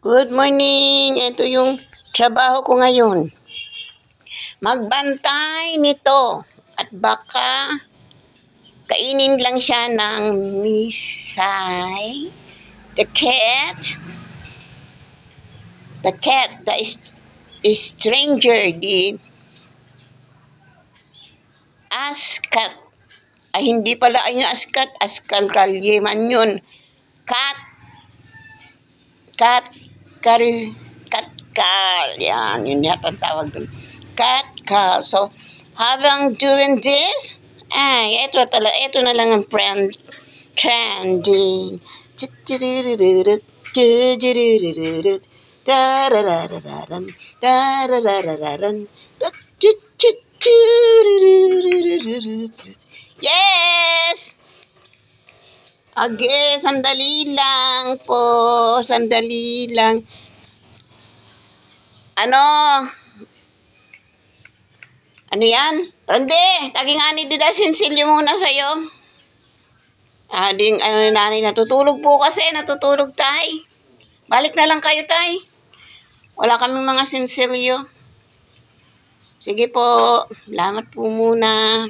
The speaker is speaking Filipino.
Good morning! Ito yung trabaho ko ngayon. Magbantay nito. At baka kainin lang siya ng misay. The cat, the stranger, the askat. Ay, hindi pala ayun askat. Askal kalyeman yun. Cat, cat, katkal. Yan, yun yata ang tawag dun. Katkal. So, habang during this, ito na lang ang trending. Yes! Okay, sandali lang po. Sandali lang. Ano yan? Hindi, taging ani di da sinsilyo muna sa'yo. Nanay, natutulog po kasi, natutulog tay. Balik na lang kayo tay. Wala kaming mga sinsilyo. Sige po, salamat po muna.